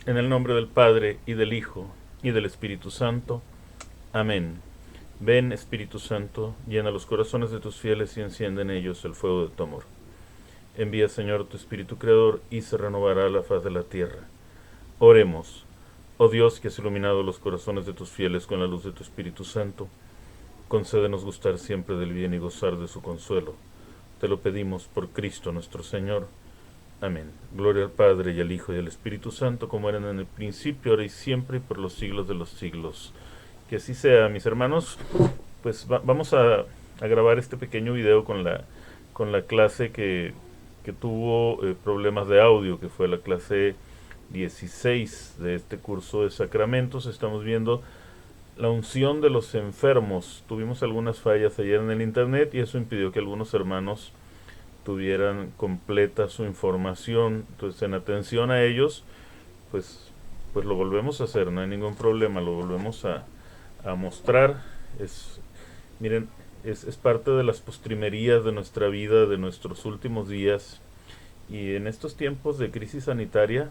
En el nombre del Padre, y del Hijo, y del Espíritu Santo. Amén. Ven, Espíritu Santo, llena los corazones de tus fieles y enciende en ellos el fuego de tu amor. Envía, Señor, tu Espíritu Creador, y se renovará la faz de la tierra. Oremos. Oh Dios, que has iluminado los corazones de tus fieles con la luz de tu Espíritu Santo, concédenos gustar siempre del bien y gozar de su consuelo. Te lo pedimos por Cristo nuestro Señor. Amén. Gloria al Padre, y al Hijo, y al Espíritu Santo, como eran en el principio, ahora y siempre, y por los siglos de los siglos. Que así sea, mis hermanos. Pues vamos a grabar este pequeño video con la clase que tuvo problemas de audio, que fue la clase 16 de este curso de sacramentos. Estamos viendo la unción de los enfermos. Tuvimos algunas fallas ayer en el internet y eso impidió que algunos hermanos tuvieran completa su información. Entonces, en atención a ellos, pues, pues lo volvemos a hacer, no hay ningún problema, lo volvemos a mostrar. Miren, es parte de las postrimerías de nuestra vida, de nuestros últimos días. Y en estos tiempos de crisis sanitaria,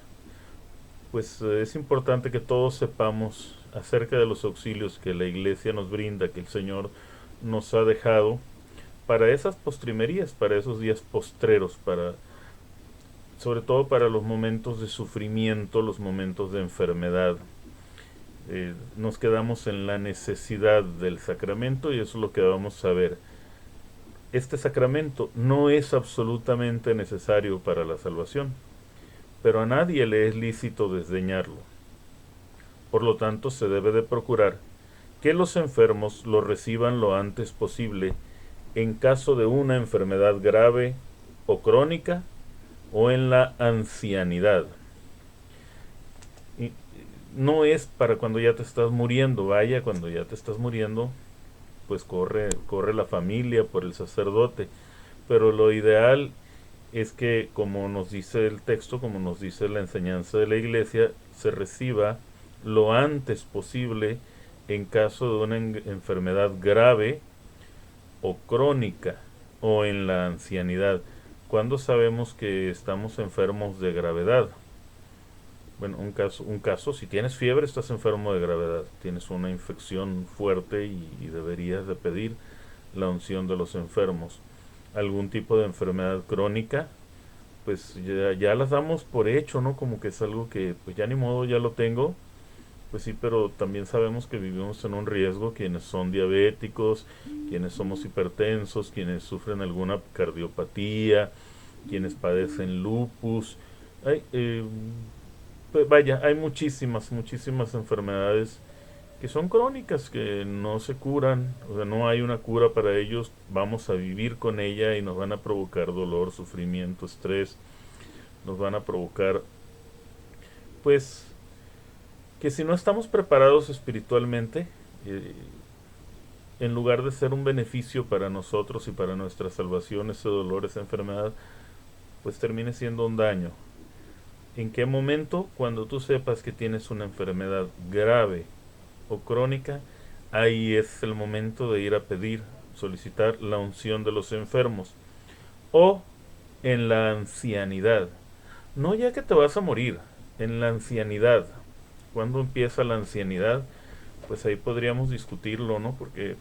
pues es importante que todos sepamos acerca de los auxilios que la Iglesia nos brinda, que el Señor nos ha dejado para esas postrimerías, para esos días postreros, sobre todo para los momentos de sufrimiento, los momentos de enfermedad. Nos quedamos en la necesidad del sacramento y eso es lo que vamos a ver. Este sacramento no es absolutamente necesario para la salvación, pero a nadie le es lícito desdeñarlo. Por lo tanto, se debe de procurar que los enfermos lo reciban lo antes posible en caso de una enfermedad grave o crónica o en la ancianidad. Y no es para cuando ya te estás muriendo, vaya, cuando ya te estás muriendo, pues corre la familia por el sacerdote, pero lo ideal es que, como nos dice el texto, como nos dice la enseñanza de la Iglesia, se reciba lo antes posible en caso de una enfermedad grave o crónica o en la ancianidad. ¿Cuándo sabemos que estamos enfermos de gravedad? Bueno, un caso, si tienes fiebre estás enfermo de gravedad, tienes una infección fuerte y deberías de pedir la unción de los enfermos. Algún tipo de enfermedad crónica, pues ya las damos por hecho, ¿no? Como que es algo que, pues ya ni modo, ya lo tengo. Pues sí, pero también sabemos que vivimos en un riesgo quienes son diabéticos, quienes somos hipertensos, quienes sufren alguna cardiopatía, quienes padecen lupus. Hay, pues vaya, hay muchísimas enfermedades que son crónicas, que no se curan, o sea, no hay una cura para ellos, vamos a vivir con ella y nos van a provocar dolor, sufrimiento, estrés, nos van a provocar, pues, que si no estamos preparados espiritualmente, eh, en lugar de ser un beneficio para nosotros y para nuestra salvación, ese dolor, esa enfermedad, pues termine siendo un daño. ¿En qué momento? Cuando tú sepas que tienes una enfermedad grave o crónica, ahí es el momento de ir a pedir, solicitar la unción de los enfermos. O en la ancianidad. No ya que te vas a morir, en la ancianidad. ¿Cuándo empieza la ancianidad? Pues ahí podríamos discutirlo, ¿no? Porque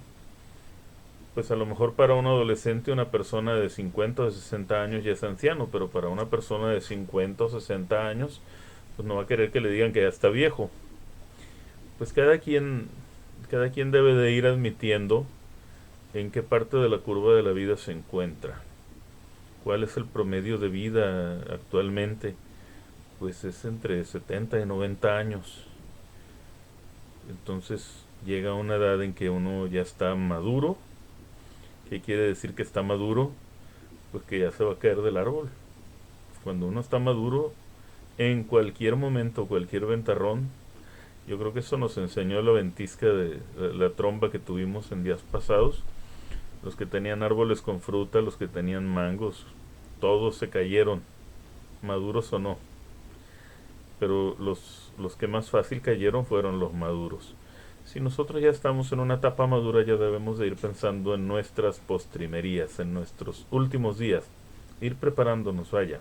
pues a lo mejor para un adolescente, una persona de 50 o de 60 años ya es anciano, pero para una persona de 50 o 60 años, pues no va a querer que le digan que ya está viejo. Pues cada quien debe de ir admitiendo en qué parte de la curva de la vida se encuentra. ¿Cuál es el promedio de vida actualmente? Pues es entre 70 y 90 años. Entonces llega una edad en que uno ya está maduro. ¿Qué quiere decir que está maduro? Pues que ya se va a caer del árbol. Cuando uno está maduro, en cualquier momento, cualquier ventarrón, yo creo que eso nos enseñó la ventisca de la tromba que tuvimos en días pasados. Los que tenían árboles con fruta, los que tenían mangos, todos se cayeron, maduros o no. Pero los que más fácil cayeron fueron los maduros. Si nosotros ya estamos en una etapa madura, ya debemos de ir pensando en nuestras postrimerías, en nuestros últimos días, ir preparándonos, vaya.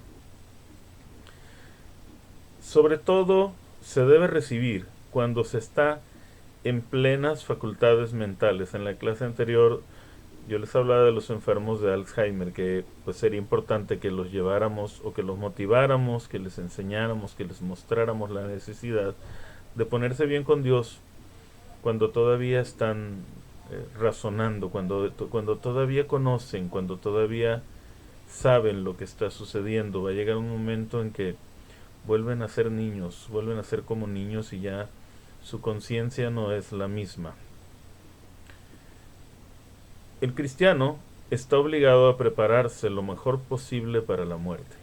Sobre todo, se debe recibir cuando se está en plenas facultades mentales. En la clase anterior yo les hablaba de los enfermos de Alzheimer, que pues sería importante que los lleváramos o que los motiváramos, que les enseñáramos, que les mostráramos la necesidad de ponerse bien con Dios cuando todavía están razonando, cuando todavía conocen, cuando todavía saben lo que está sucediendo. Va a llegar un momento en que vuelven a ser niños, vuelven a ser como niños y ya su conciencia no es la misma. El cristiano está obligado a prepararse lo mejor posible para la muerte,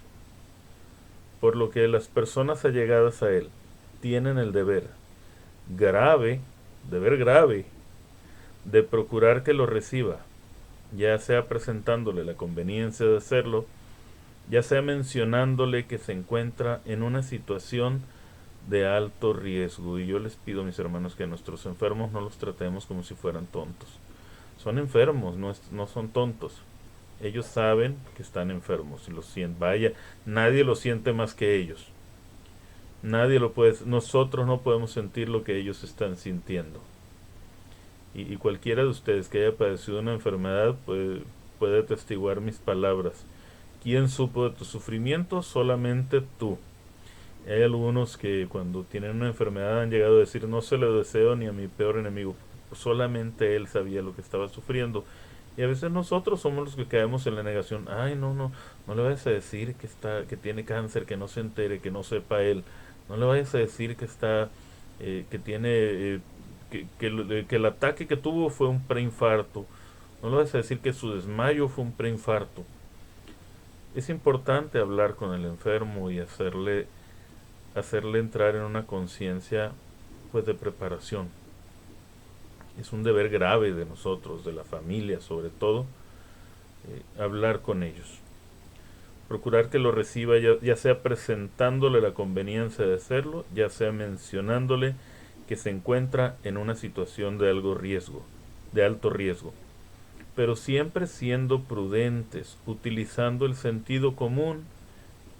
por lo que las personas allegadas a él tienen el grave, deber grave, de procurar que lo reciba, ya sea presentándole la conveniencia de hacerlo, ya sea mencionándole que se encuentra en una situación de alto riesgo. Y yo les pido, mis hermanos, que a nuestros enfermos no los tratemos como si fueran tontos. Son enfermos, no son tontos. Ellos saben que están enfermos y lo sienten. Vaya, nadie lo siente más que ellos. Nadie lo puede, nosotros no podemos sentir lo que ellos están sintiendo. Y cualquiera de ustedes que haya padecido una enfermedad puede atestiguar mis palabras. ¿Quién supo de tu sufrimiento? Solamente tú. Hay algunos que cuando tienen una enfermedad han llegado a decir: no se lo deseo ni a mi peor enemigo. Solamente él sabía lo que estaba sufriendo. Y a veces nosotros somos los que caemos en la negación. Ay, no le vayas a decir que tiene cáncer, que no se entere, que no sepa él. No le vayas a decir que que tiene, que el ataque que tuvo fue un preinfarto. No le vayas a decir que su desmayo fue un preinfarto. Es importante hablar con el enfermo y hacerle entrar en una conciencia pues de preparación. Es un deber grave de nosotros, de la familia sobre todo, hablar con ellos. Procurar que lo reciba, ya sea presentándole la conveniencia de hacerlo, ya sea mencionándole que se encuentra en una situación de alto riesgo. Pero siempre siendo prudentes, utilizando el sentido común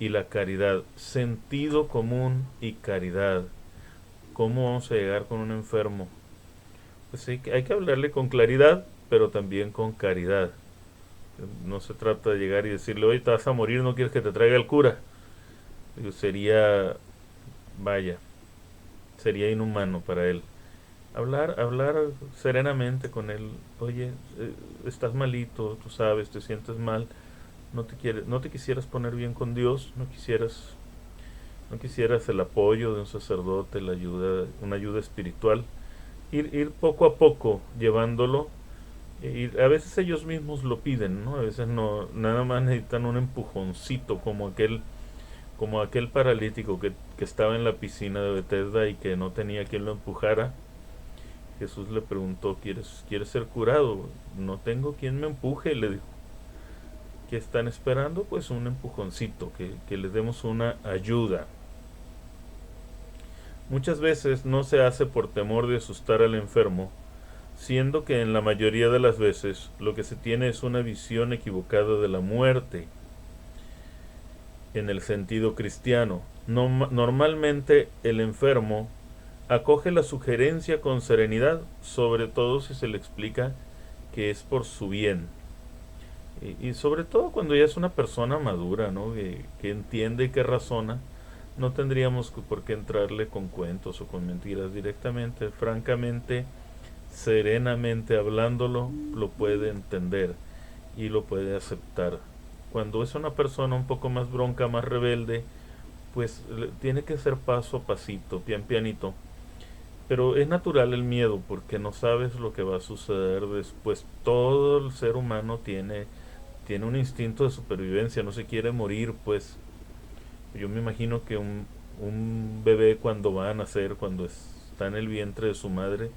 y la caridad. Sentido común y caridad. ¿Cómo vamos a llegar con un enfermo? Pues hay que hablarle con claridad, pero también con caridad. No se trata de llegar y decirle: oye, te vas a morir, no quieres que te traiga el cura. Sería, vaya, sería inhumano para él. Hablar serenamente con él. Oye, estás malito, tú sabes, te sientes mal, no te quisieras poner bien con Dios, no quisieras el apoyo de un sacerdote, una ayuda espiritual. Ir poco a poco llevándolo. Y a veces ellos mismos lo piden, ¿no? A veces no, nada más necesitan un empujoncito, como aquel paralítico que estaba en la piscina de Bethesda y que no tenía quien lo empujara. Jesús le preguntó: ¿Quieres ser curado? No tengo quien me empuje, le dijo. ¿Qué están esperando? Pues un empujoncito, que les demos una ayuda. Muchas veces no se hace por temor de asustar al enfermo, siendo que en la mayoría de las veces lo que se tiene es una visión equivocada de la muerte en el sentido cristiano. Normalmente el enfermo acoge la sugerencia con serenidad, sobre todo si se le explica que es por su bien. Y sobre todo cuando ya es una persona madura, ¿no? Que entiende y que razona, no tendríamos por qué entrarle con cuentos o con mentiras directamente. Francamente, serenamente hablándolo, lo puede entender y lo puede aceptar. Cuando es una persona un poco más bronca, más rebelde, pues tiene que ser paso a pasito, pianito. Pero es natural el miedo porque no sabes lo que va a suceder después. Todo el ser humano tiene un instinto de supervivencia, no se quiere morir, pues. Yo me imagino que un bebé cuando va a nacer, cuando está en el vientre de su madre,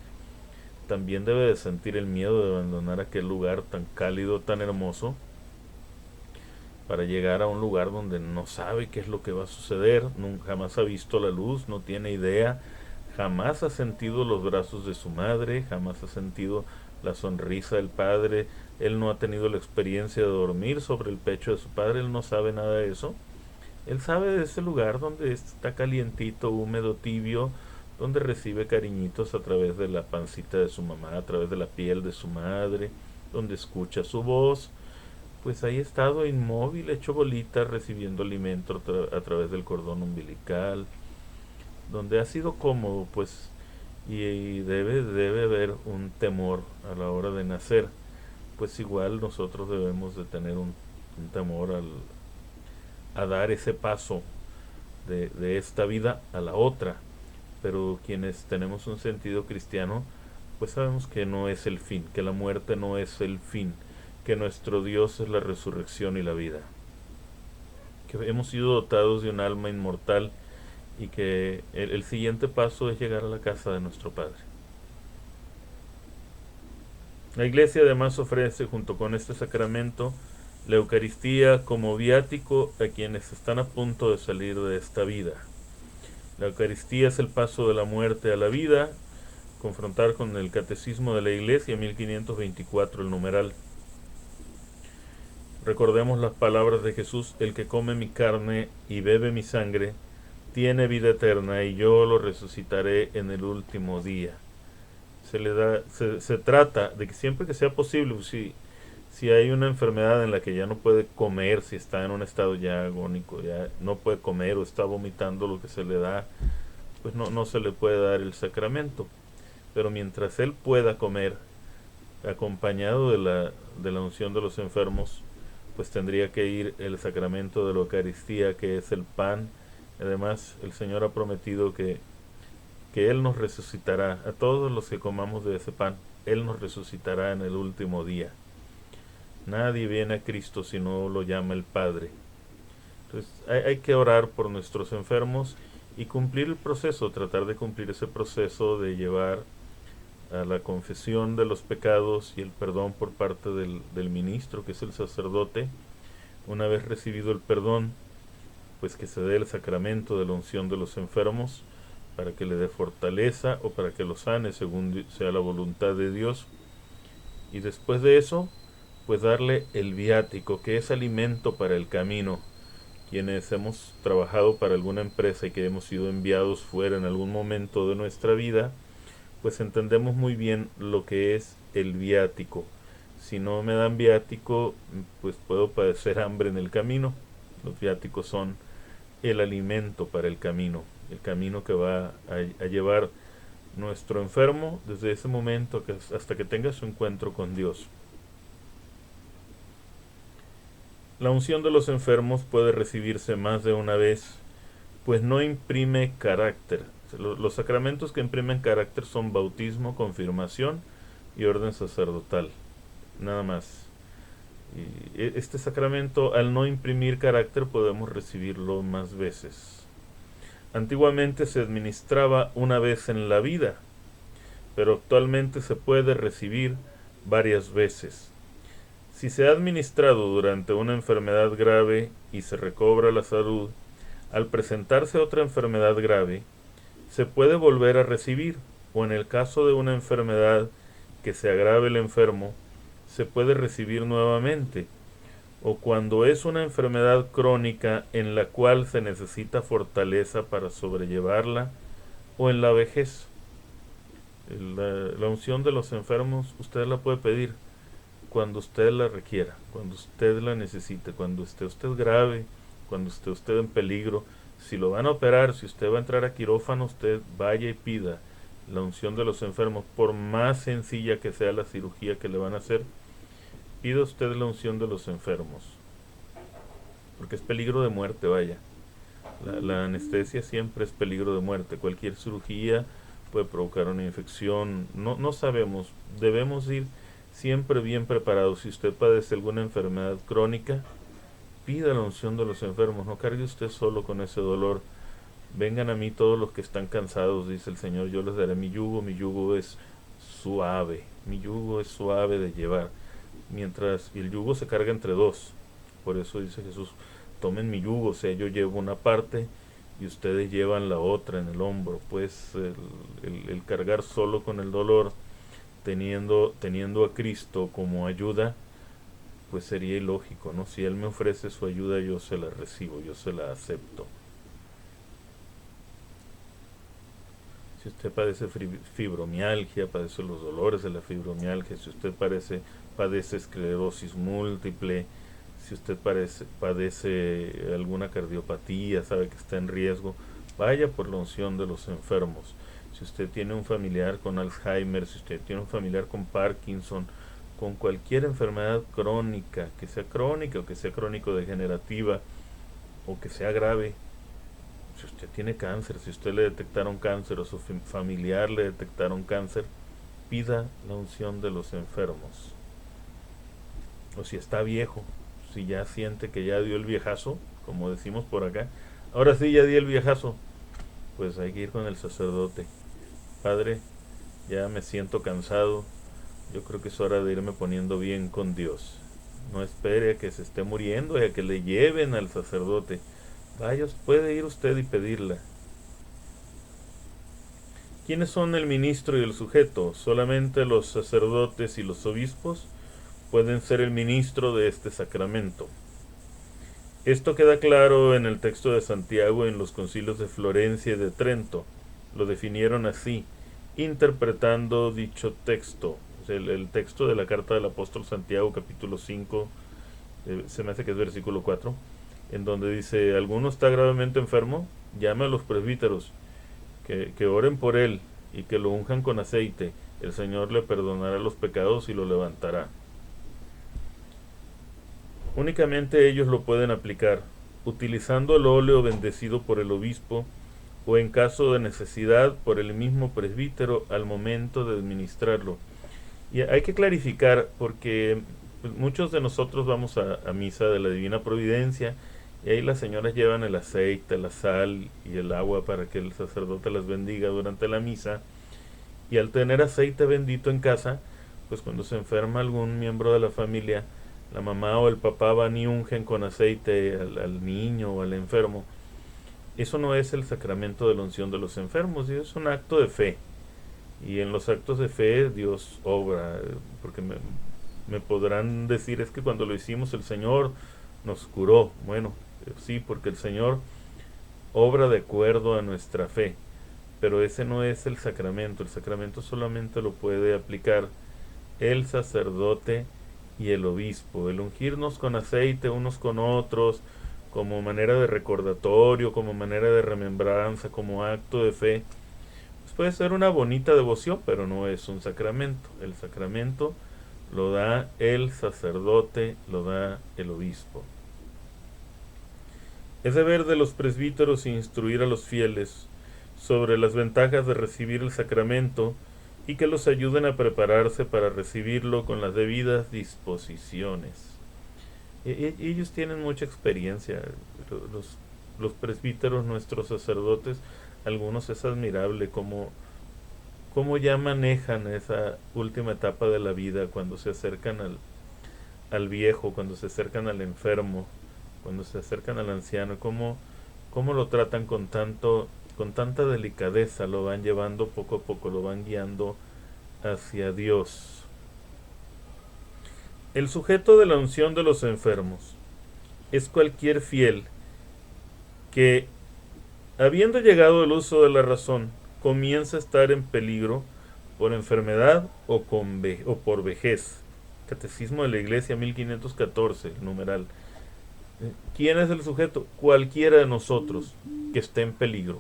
también debe de sentir el miedo de abandonar aquel lugar tan cálido, tan hermoso, para llegar a un lugar donde no sabe qué es lo que va a suceder, jamás ha visto la luz, no tiene idea, jamás ha sentido los brazos de su madre, jamás ha sentido la sonrisa del padre, él no ha tenido la experiencia de dormir sobre el pecho de su padre, él no sabe nada de eso. Él sabe de ese lugar donde está calientito, húmedo, tibio, donde recibe cariñitos a través de la pancita de su mamá, a través de la piel de su madre, donde escucha su voz. Pues ahí ha estado inmóvil, hecho bolita, recibiendo alimento a través del cordón umbilical, donde ha sido cómodo, pues, y debe haber un temor a la hora de nacer. Pues igual nosotros debemos de tener un temor a dar ese paso de esta vida a la otra. Pero quienes tenemos un sentido cristiano, pues sabemos que no es el fin, que la muerte no es el fin, que nuestro Dios es la resurrección y la vida, que hemos sido dotados de un alma inmortal y que el siguiente paso es llegar a la casa de nuestro Padre. La Iglesia además ofrece junto con este sacramento la Eucaristía como viático a quienes están a punto de salir de esta vida. La Eucaristía es el paso de la muerte a la vida, confrontar con el Catecismo de la Iglesia 1524 el numeral. Recordemos las palabras de Jesús: el que come mi carne y bebe mi sangre tiene vida eterna y yo lo resucitaré en el último día. Se trata de que siempre que sea posible, si hay una enfermedad en la que ya no puede comer, si está en un estado ya agónico, ya no puede comer o está vomitando lo que se le da, pues no se le puede dar el sacramento. Pero mientras él pueda comer, acompañado de la unción de los enfermos, pues tendría que ir el sacramento de la Eucaristía, que es el pan. Además, el Señor ha prometido que Él nos resucitará. A todos los que comamos de ese pan, Él nos resucitará en el último día. Nadie viene a Cristo si no lo llama el Padre. Entonces hay que orar por nuestros enfermos y cumplir el proceso, tratar de cumplir ese proceso de llevar a la confesión de los pecados y el perdón por parte del ministro, que es el sacerdote. Una vez recibido el perdón, pues que se dé el sacramento de la unción de los enfermos para que le dé fortaleza o para que lo sane según sea la voluntad de Dios. Y después de eso, pues darle el viático, que es alimento para el camino. Quienes hemos trabajado para alguna empresa y que hemos sido enviados fuera en algún momento de nuestra vida, pues entendemos muy bien lo que es el viático. Si no me dan viático, pues puedo padecer hambre en el camino. Los viáticos son el alimento para el camino que va a llevar nuestro enfermo desde ese momento hasta que tenga su encuentro con Dios. La unción de los enfermos puede recibirse más de una vez, pues no imprime carácter. Los sacramentos que imprimen carácter son bautismo, confirmación y orden sacerdotal, nada más. Y este sacramento, al no imprimir carácter, podemos recibirlo más veces. Antiguamente se administraba una vez en la vida, pero actualmente se puede recibir varias veces. Si se ha administrado durante una enfermedad grave y se recobra la salud, al presentarse otra enfermedad grave, se puede volver a recibir, o en el caso de una enfermedad que se agrave el enfermo, se puede recibir nuevamente, o cuando es una enfermedad crónica en la cual se necesita fortaleza para sobrellevarla, o en la vejez. La unción de los enfermos usted la puede pedir cuando usted la requiera, cuando usted la necesite, cuando esté usted grave, cuando esté usted en peligro. Si lo van a operar, si usted va a entrar a quirófano, usted vaya y pida la unción de los enfermos, por más sencilla que sea la cirugía que le van a hacer, pida usted la unción de los enfermos, porque es peligro de muerte, vaya. La anestesia siempre es peligro de muerte. Cualquier cirugía puede provocar una infección. No sabemos. Debemos ir siempre bien preparados. Si usted padece alguna enfermedad crónica, pida la unción de los enfermos. No cargue usted solo con ese dolor. Vengan a mí todos los que están cansados, dice el Señor. Yo les daré mi yugo. Mi yugo es suave. Mi yugo es suave de llevar. Mientras el yugo se carga entre dos. Por eso dice Jesús: tomen mi yugo, o sea, yo llevo una parte y ustedes llevan la otra en el hombro. Pues el cargar solo con el dolor, teniendo a Cristo como ayuda, pues sería ilógico, ¿no? Si Él me ofrece su ayuda, yo se la recibo, yo se la acepto. Si usted padece fibromialgia, padece los dolores de la fibromialgia, si usted padece esclerosis múltiple, si usted padece alguna cardiopatía, sabe que está en riesgo, vaya por la unción de los enfermos. Si usted tiene un familiar con Alzheimer, si usted tiene un familiar con Parkinson, con cualquier enfermedad crónica o que sea crónico-degenerativa o que sea grave, si usted tiene cáncer, si usted le detectaron cáncer o su familiar le detectaron cáncer, pida la unción de los enfermos. O si está viejo, si ya siente que ya dio el viejazo, como decimos por acá, ahora sí ya di el viejazo, pues hay que ir con el sacerdote. Padre, ya me siento cansado, yo creo que es hora de irme poniendo bien con Dios. No espere a que se esté muriendo y a que le lleven al sacerdote. Vaya, puede ir usted y pedirla. ¿Quiénes son el ministro y el sujeto? Solamente los sacerdotes y los obispos pueden ser el ministro de este sacramento. Esto queda claro en el texto de Santiago en los concilios de Florencia y de Trento. Lo definieron así, interpretando dicho texto. El texto de la carta del apóstol Santiago, capítulo 5, se me hace que es versículo 4, en donde dice: ¿alguno está gravemente enfermo? Llame a los presbíteros, que oren por él y que lo unjan con aceite. El Señor le perdonará los pecados y lo levantará. Únicamente ellos lo pueden aplicar, utilizando el óleo bendecido por el obispo o en caso de necesidad por el mismo presbítero al momento de administrarlo. Y hay que clarificar porque pues, muchos de nosotros vamos a misa de la Divina Providencia y ahí las señoras llevan el aceite, la sal y el agua para que el sacerdote las bendiga durante la misa. Y al tener aceite bendito en casa, pues cuando se enferma algún miembro de la familia, la mamá o el papá van y ungen con aceite al niño o al enfermo. Eso no es el sacramento de la unción de los enfermos, es un acto de fe. Y en los actos de fe Dios obra, porque me podrán decir, es que cuando lo hicimos el Señor nos curó. Bueno, sí, porque el Señor obra de acuerdo a nuestra fe, pero ese no es el sacramento solamente lo puede aplicar el sacerdote y el obispo. El ungirnos con aceite unos con otros, como manera de recordatorio, como manera de remembranza, como acto de fe, pues puede ser una bonita devoción, pero no es un sacramento. El sacramento lo da el sacerdote, lo da el obispo. Es deber de los presbíteros instruir a los fieles sobre las ventajas de recibir el sacramento y que los ayuden a prepararse para recibirlo con las debidas disposiciones. Ellos tienen mucha experiencia, los presbíteros, nuestros sacerdotes, algunos es admirable cómo ya manejan esa última etapa de la vida cuando se acercan al viejo, cuando se acercan al enfermo, cuando se acercan al anciano, cómo lo tratan con tanta delicadeza, lo van llevando poco a poco, lo van guiando hacia Dios. El sujeto de la unción de los enfermos es cualquier fiel que, habiendo llegado el uso de la razón, comienza a estar en peligro por enfermedad o por vejez. Catecismo de la Iglesia 1514, numeral. ¿Quién es el sujeto? Cualquiera de nosotros que esté en peligro.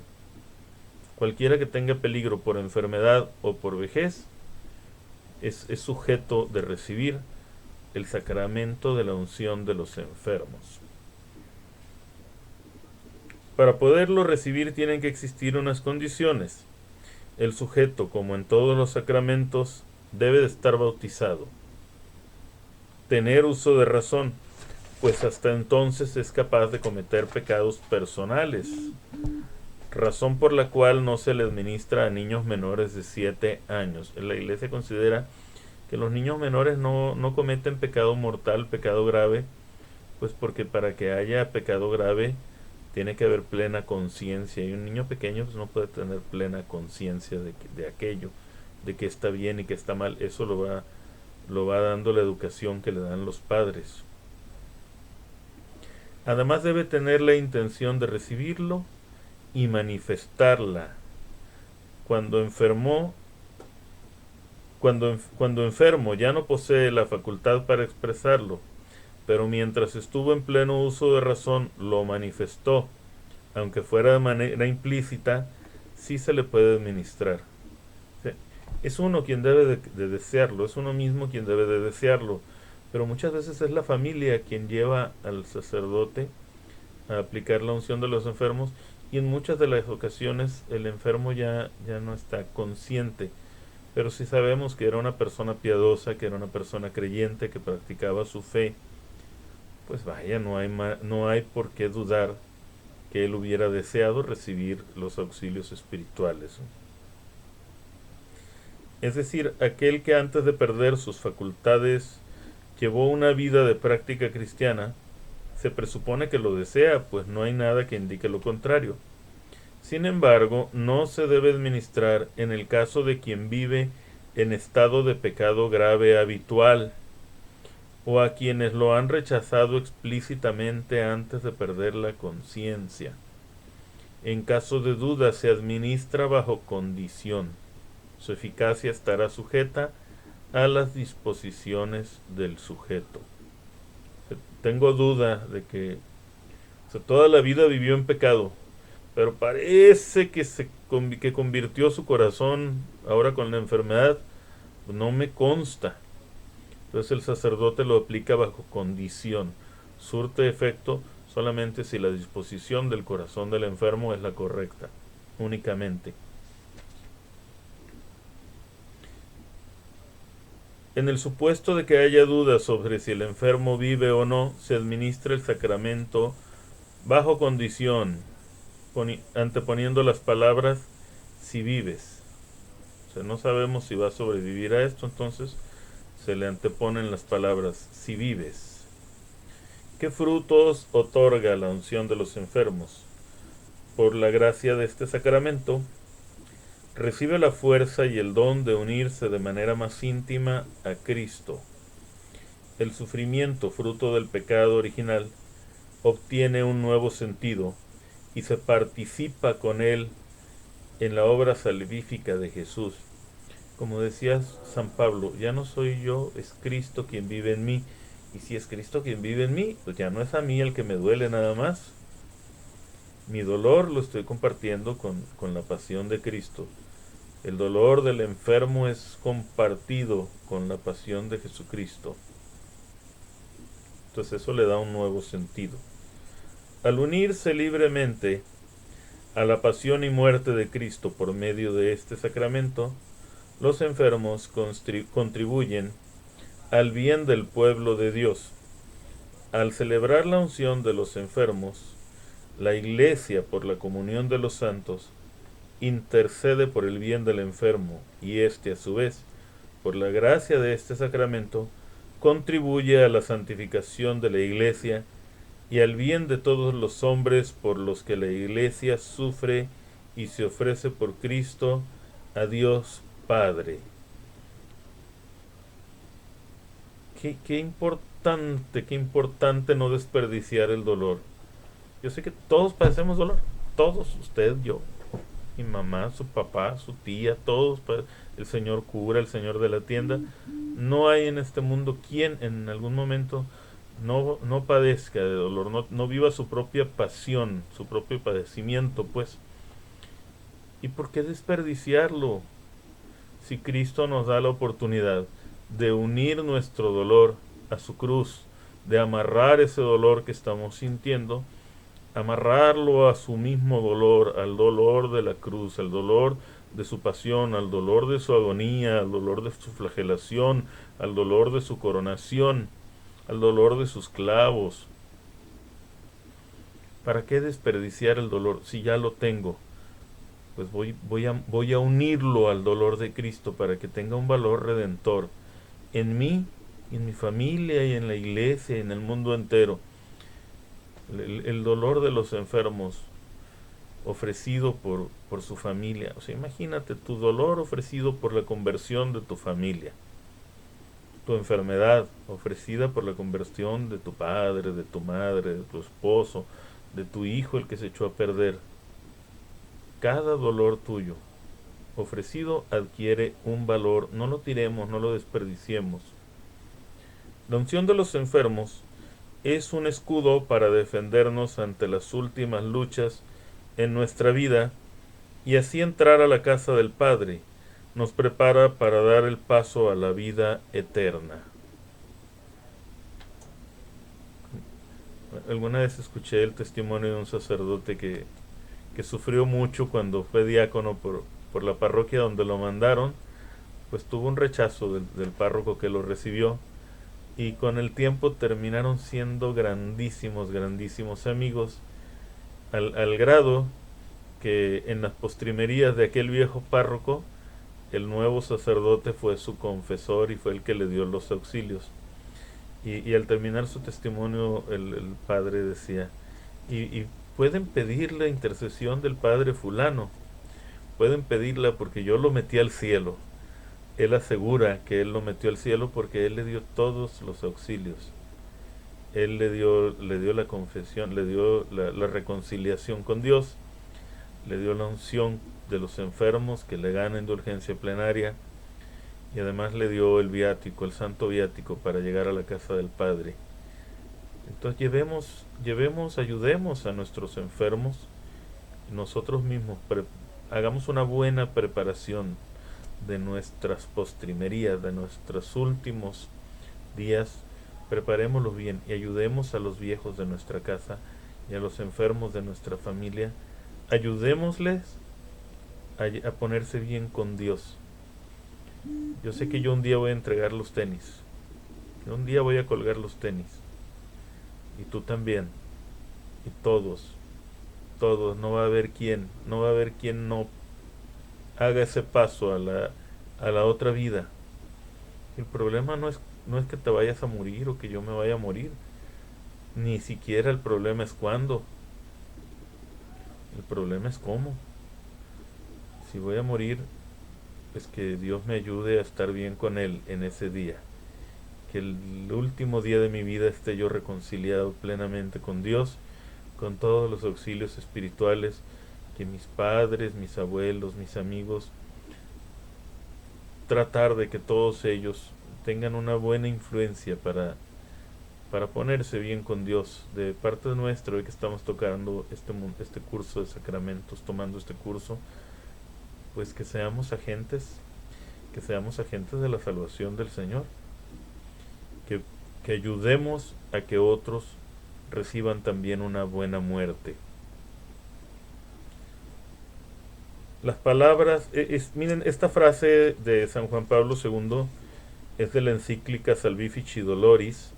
Cualquiera que tenga peligro por enfermedad o por vejez es sujeto de recibir el sacramento de la unción de los enfermos. Para poderlo recibir tienen que existir unas condiciones. El sujeto, como en todos los sacramentos, debe de estar bautizado. Tener uso de razón, pues hasta entonces es capaz de cometer pecados personales, razón por la cual no se le administra a niños menores de 7 años. La Iglesia considera que los niños menores no cometen pecado mortal, pecado grave, pues porque para que haya pecado grave tiene que haber plena conciencia, y un niño pequeño pues no puede tener plena conciencia de aquello, de que está bien y que está mal. Eso lo va lo va dando la educación que le dan los padres. Además debe tener la intención de recibirlo y manifestarla. Cuando enfermo ya no posee la facultad para expresarlo, pero mientras estuvo en pleno uso de razón lo manifestó, aunque fuera de manera implícita, sí se le puede administrar. Sí. Es uno quien debe de desearlo, es uno mismo quien debe de desearlo, pero muchas veces es la familia quien lleva al sacerdote a aplicar la unción de los enfermos, y en muchas de las ocasiones el enfermo ya no está consciente, pero si sabemos que era una persona piadosa, que era una persona creyente, que practicaba su fe, pues vaya, no hay por qué dudar que él hubiera deseado recibir los auxilios espirituales. Es decir, aquel que antes de perder sus facultades llevó una vida de práctica cristiana, se presupone que lo desea, pues no hay nada que indique lo contrario. Sin embargo, no se debe administrar en el caso de quien vive en estado de pecado grave habitual, o a quienes lo han rechazado explícitamente antes de perder la conciencia. En caso de duda se administra bajo condición. Su eficacia estará sujeta a las disposiciones del sujeto. Tengo duda de que toda la vida vivió en pecado, pero parece que convirtió su corazón ahora con la enfermedad. No me consta. Entonces el sacerdote lo aplica bajo condición. Surte efecto solamente si la disposición del corazón del enfermo es la correcta, únicamente. En el supuesto de que haya dudas sobre si el enfermo vive o no, se administra el sacramento bajo condición, anteponiendo las palabras si vives. O sea, no sabemos si va a sobrevivir a esto, entonces se le anteponen las palabras si vives. ¿Qué frutos otorga la unción de los enfermos? Por la gracia de este sacramento, recibe la fuerza y el don de unirse de manera más íntima a Cristo. El sufrimiento, fruto del pecado original, obtiene un nuevo sentido y se participa con él en la obra salvífica de Jesús. Como decía San Pablo, ya no soy yo, es Cristo quien vive en mí. Y si es Cristo quien vive en mí, pues ya no es a mí el que me duele nada más. Mi dolor lo estoy compartiendo con la pasión de Cristo. El dolor del enfermo es compartido con la pasión de Jesucristo. Entonces eso le da un nuevo sentido. Al unirse libremente a la pasión y muerte de Cristo por medio de este sacramento, los enfermos contribuyen al bien del pueblo de Dios. Al celebrar la unción de los enfermos, la Iglesia, por la comunión de los santos, intercede por el bien del enfermo, y éste a su vez, por la gracia de este sacramento, contribuye a la santificación de la Iglesia y al bien de todos los hombres por los que la Iglesia sufre y se ofrece por Cristo a Dios Padre. Qué importante no desperdiciar el dolor. Yo sé que todos padecemos dolor, todos, usted, yo, mi mamá, su papá, su tía, todos, el señor cura, el señor de la tienda. No hay en este mundo quien en algún momento no padezca de dolor, no viva su propia pasión, su propio padecimiento, pues. ¿Y por qué desperdiciarlo? Si Cristo nos da la oportunidad de unir nuestro dolor a su cruz, de amarrar ese dolor que estamos sintiendo, amarrarlo a su mismo dolor, al dolor de la cruz, al dolor de su pasión, al dolor de su agonía, al dolor de su flagelación, al dolor de su coronación, al dolor de sus clavos. ¿Para qué desperdiciar el dolor si ya lo tengo? Pues voy a unirlo al dolor de Cristo para que tenga un valor redentor en mí, en mi familia y en la iglesia y en el mundo entero. El dolor de los enfermos ofrecido por su familia. O sea, imagínate tu dolor ofrecido por la conversión de tu familia. tu enfermedad, ofrecida por la conversión de tu padre, de tu madre, de tu esposo, de tu hijo el que se echó a perder. Cada dolor tuyo ofrecido adquiere un valor, no lo tiremos, no lo desperdiciemos. La unción de los enfermos es un escudo para defendernos ante las últimas luchas en nuestra vida y así entrar a la casa del Padre. Nos prepara para dar el paso a la vida eterna. Alguna vez escuché el testimonio de un sacerdote que sufrió mucho cuando fue diácono por la parroquia donde lo mandaron, pues tuvo un rechazo del párroco que lo recibió y con el tiempo terminaron siendo grandísimos, grandísimos amigos, al grado que en las postrimerías de aquel viejo párroco, el nuevo sacerdote fue su confesor y fue el que le dio los auxilios. Y al terminar su testimonio, el padre decía, y pueden pedir la intercesión del padre fulano, pueden pedirla porque yo lo metí al cielo. Él asegura que él lo metió al cielo porque él le dio todos los auxilios. Él le dio la confesión, le dio la reconciliación con Dios, le dio la unción de los enfermos que le gana indulgencia plenaria y además le dio el viático, el santo viático para llegar a la casa del Padre. Entonces ayudemos a nuestros enfermos, nosotros mismos hagamos una buena preparación de nuestras postrimerías, de nuestros últimos días, preparémoslos bien y ayudemos a los viejos de nuestra casa y a los enfermos de nuestra familia, ayudémosles a ponerse bien con Dios. Yo sé que yo un día voy a entregar los tenis, yo un día voy a colgar los tenis, y tú también, y todos, no va a haber quien no haga ese paso a la otra vida. El problema no es que te vayas a morir o que yo me vaya a morir, ni siquiera el problema es cuándo, el problema es cómo. Si voy a morir, pues que Dios me ayude a estar bien con Él en ese día. Que el último día de mi vida esté yo reconciliado plenamente con Dios, con todos los auxilios espirituales, que mis padres, mis abuelos, mis amigos, tratar de que todos ellos tengan una buena influencia para ponerse bien con Dios. De parte nuestra, hoy que estamos tocando este curso de sacramentos, tomando este curso, pues que seamos agentes de la salvación del Señor, que ayudemos a que otros reciban también una buena muerte. Las palabras, miren, esta frase de San Juan Pablo II es de la encíclica Salvifici Doloris,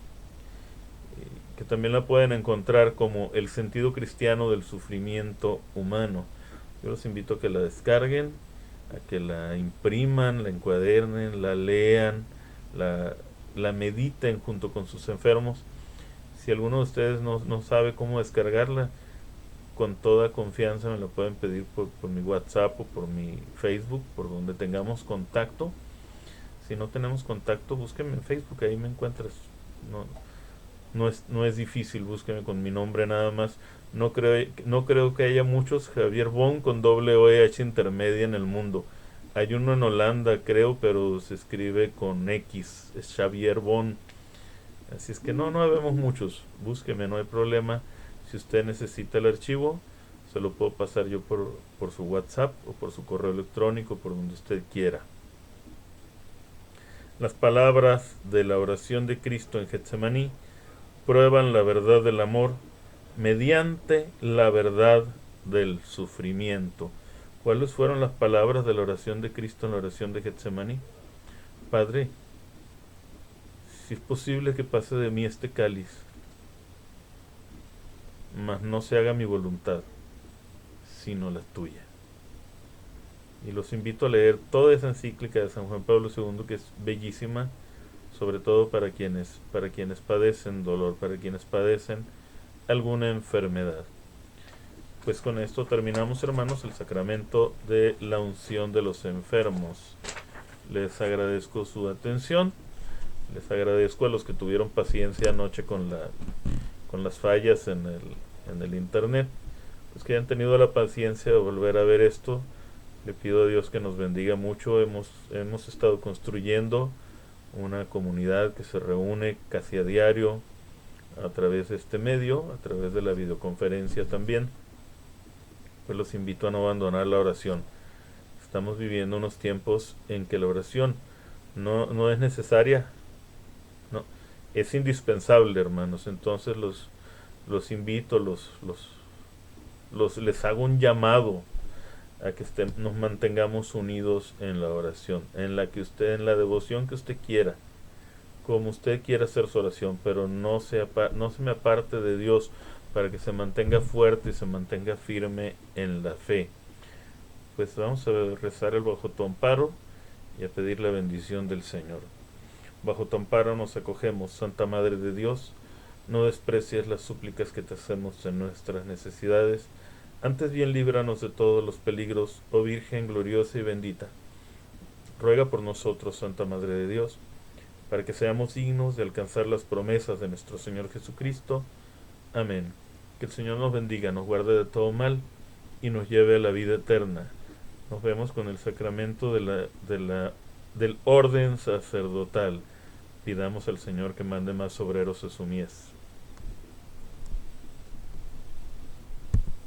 que también la pueden encontrar como el sentido cristiano del sufrimiento humano. Yo los invito a que la descarguen, a que la impriman, la encuadernen, la lean, la mediten junto con sus enfermos. Si alguno de ustedes no sabe cómo descargarla, con toda confianza me lo pueden pedir por mi WhatsApp o por mi Facebook, por donde tengamos contacto. Si no tenemos contacto, búsquenme en Facebook, ahí me encuentras. No es difícil, búsquenme con mi nombre nada más. No creo que haya muchos Javier Bon con doble OEH intermedia en el mundo. Hay uno en Holanda, creo, pero se escribe con X, es Xavier Bon. Así es que no vemos muchos. Búsqueme, no hay problema. Si usted necesita el archivo, se lo puedo pasar yo por su WhatsApp o por su correo electrónico, por donde usted quiera. Las palabras de la oración de Cristo en Getsemaní prueban la verdad del amor mediante la verdad del sufrimiento. ¿Cuáles fueron las palabras de la oración de Cristo en la oración de Getsemaní? Padre, si es posible que pase de mí este cáliz, mas no se haga mi voluntad, sino la tuya. Y los invito a leer toda esa encíclica de San Juan Pablo II, que es bellísima, sobre todo para quienes padecen dolor, para quienes padecen alguna enfermedad. Pues con esto terminamos, hermanos, el sacramento de la unción de los enfermos. Les agradezco su atención. Les agradezco a los que tuvieron paciencia anoche con las fallas en el internet. Los que hayan tenido la paciencia de volver a ver esto, le pido a Dios que nos bendiga mucho. Hemos estado construyendo una comunidad que se reúne casi a diario a través de este medio, a través de la videoconferencia también. Pues los invito a no abandonar la oración. Estamos viviendo unos tiempos en que la oración no es necesaria, no, es indispensable, hermanos. Entonces los invito, les hago un llamado a que nos mantengamos unidos en la oración, en la devoción que usted quiera, como usted quiera hacer su oración, pero no se me aparte de Dios, para que se mantenga fuerte y se mantenga firme en la fe. Pues vamos a rezar el bajo tu amparo y a pedir la bendición del Señor. Bajo tu amparo nos acogemos, Santa Madre de Dios. No desprecies las súplicas que te hacemos en nuestras necesidades. Antes bien líbranos de todos los peligros, oh Virgen gloriosa y bendita. Ruega por nosotros, Santa Madre de Dios, para que seamos dignos de alcanzar las promesas de nuestro Señor Jesucristo. Amén. Que el Señor nos bendiga, nos guarde de todo mal y nos lleve a la vida eterna. Nos vemos con el sacramento del orden sacerdotal. Pidamos al Señor que mande más obreros a su mies.